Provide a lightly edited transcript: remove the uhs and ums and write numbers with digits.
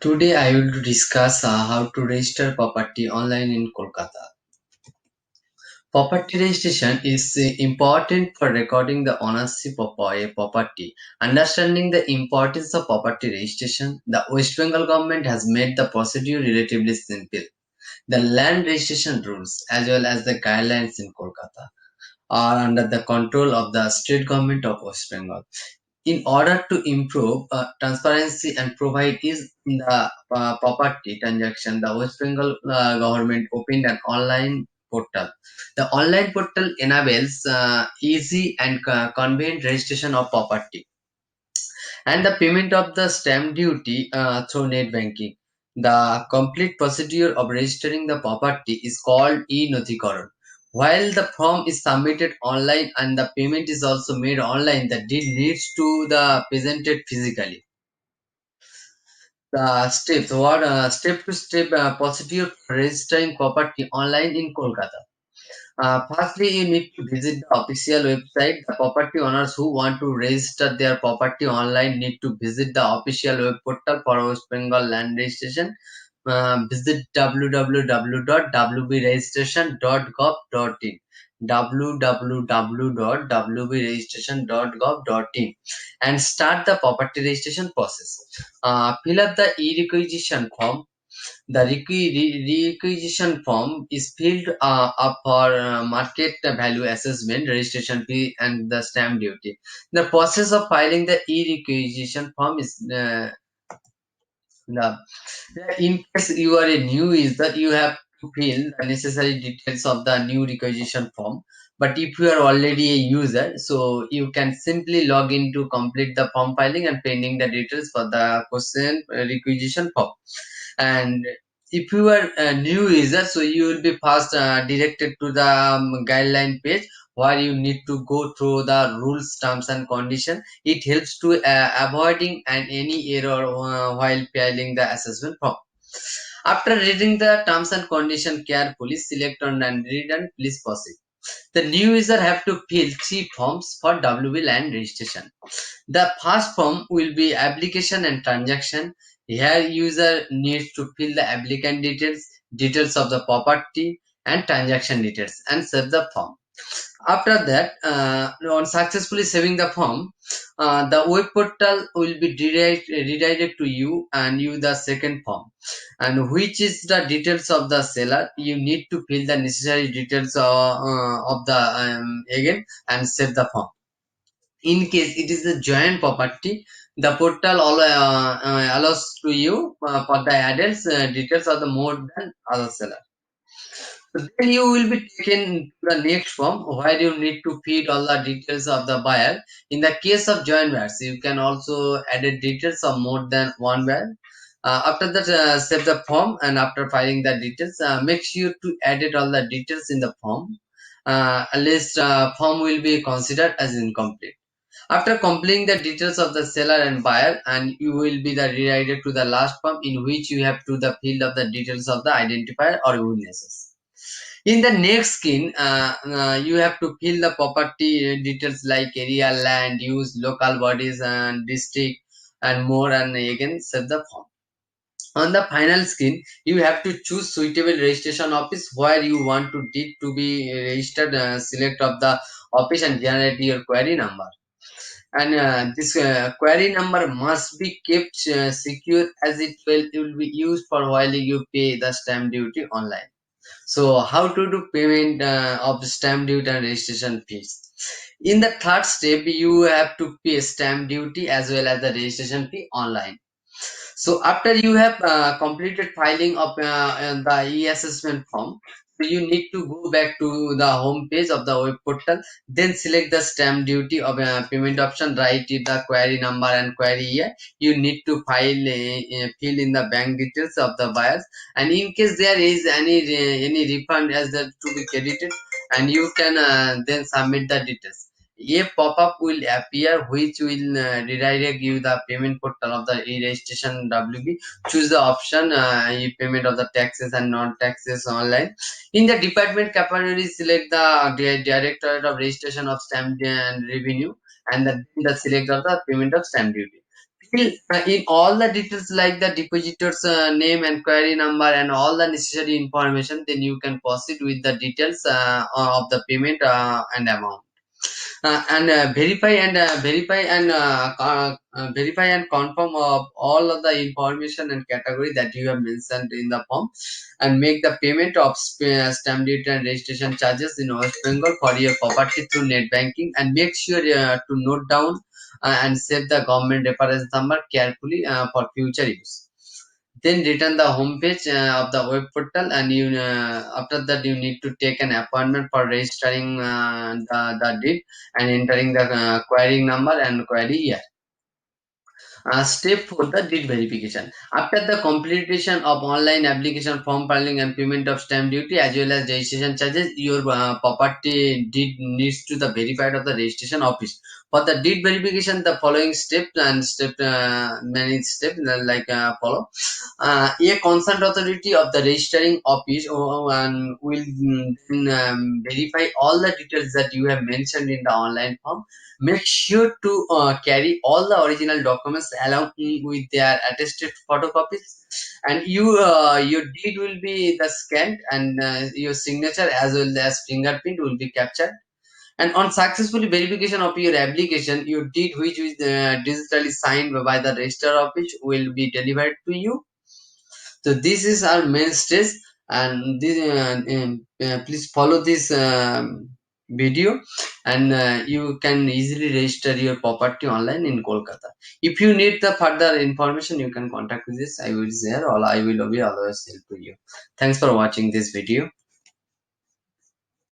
Today I will discuss how to register property online in Kolkata. Property registration is important for recording the ownership of a property. Understanding the importance of property registration, the West Bengal government has made the procedure relatively simple. The land registration rules as well as the guidelines in Kolkata are under the control of the state government of West Bengal. In order to improve transparency and provide ease in the property transaction, the West Bengal government opened an online portal. The online portal enables easy and convenient registration of property and the payment of the stamp duty through net banking. The complete procedure of registering the property is called e-nothikaran. While the form is submitted online and the payment is also made online, the deed needs to the presented physically. The steps, what step-to-step procedure for registering property online in Kolkata. Firstly, you need to visit the official website. The property owners who want to register their property online need to visit the official web portal for West Bengal land registration. Visit www.wbregistration.gov.in www.wbregistration.gov.in and start the property registration process. Fill up the e-requisition form. The requisition form is filled up for market value assessment, registration fee, and the stamp duty. The process of filing the e-requisition form is the in case you are a new user, you have to fill the necessary details of the new requisition form. But if you are already a user, so you can simply log in to complete the form filing and pending the details for the question requisition form. And if you are a new user, so you will be first directed to the guideline page where you need to go through the rules, terms and condition. It helps to avoiding and any error while filing the assessment form. After reading the terms and condition carefully, select on and read and please proceed. The new user have to fill three forms for WB land registration. The first form will be application and transaction. Here user needs to fill the applicant details, details of the property and transaction details and save the form. After that, on successfully saving the form, the web portal will be redirect to you and you the second form, and which is the details of the seller. You need to fill the necessary details of the again and save the form. In case it is a joint property, the portal allows to you for the adults details of the more than other seller. So then you will be taken to the next form where you need to feed all the details of the buyer. In the case of joint buyers, you can also add details of more than one buyer. After that, save the form and after filing the details, make sure to edit all the details in the form. At least form will be considered as incomplete. After completing the details of the seller and buyer, and you will be the redirected to the last form in which you have to the field of the details of the identifier or witnesses. In the next screen, you have to fill the property details like area, land, use, local bodies and district and more, and again save the form. On the final screen, you have to choose suitable registration office where you want to deed to be registered. Select of the office and generate your query number. And this query number must be kept secure as it will be used for while you pay the stamp duty online. So how to do payment of stamp duty and registration fees? In the third step, you have to pay stamp duty as well as the registration fee online. So after you have completed filing of the e-assessment form, so you need to go back to the home page of the web portal, then select the stamp duty of payment option, write it the query number and query year. You need to fill in the bank details of the buyers, and in case there is any refund as that to be credited, and you can then submit the details. A pop-up will appear which will redirect you the payment portal of the e-registration WB. Choose the option payment of the taxes and non-taxes online. In the department category, select the Directorate of Registration of Stamp and Revenue, and the select of the payment of stamp duty. In all the details like the depositor's name and query number and all the necessary information, then you can proceed with the details of the payment and amount. Verify and confirm of all of the information and category that you have mentioned in the form, and make the payment of stamp duty and registration charges in West Bengal for your property through net banking, and make sure to note down and save the government reference number carefully for future use. Then return the home page of the web portal, and you after that you need to take an appointment for registering the deed and entering the query number and query year. Step for the deed verification. After the completion of online application form filing and payment of stamp duty as well as registration charges, your property deed needs to the verified of the registration office. For the deed verification, the following steps and many steps follow. A concerned authority of the registering office and will then, verify all the details that you have mentioned in the online form. Make sure to carry all the original documents along with their attested photocopies, and your deed will be the scanned, and your signature as well as fingerprint will be captured. And on successful verification of your application, your deed, which is digitally signed by the register office, will be delivered to you. So this is our main stage, and please follow this video, and you can easily register your property online in Kolkata. If you need the further information, you can contact with this. I will share, or I will be always help to you. Thanks for watching this video.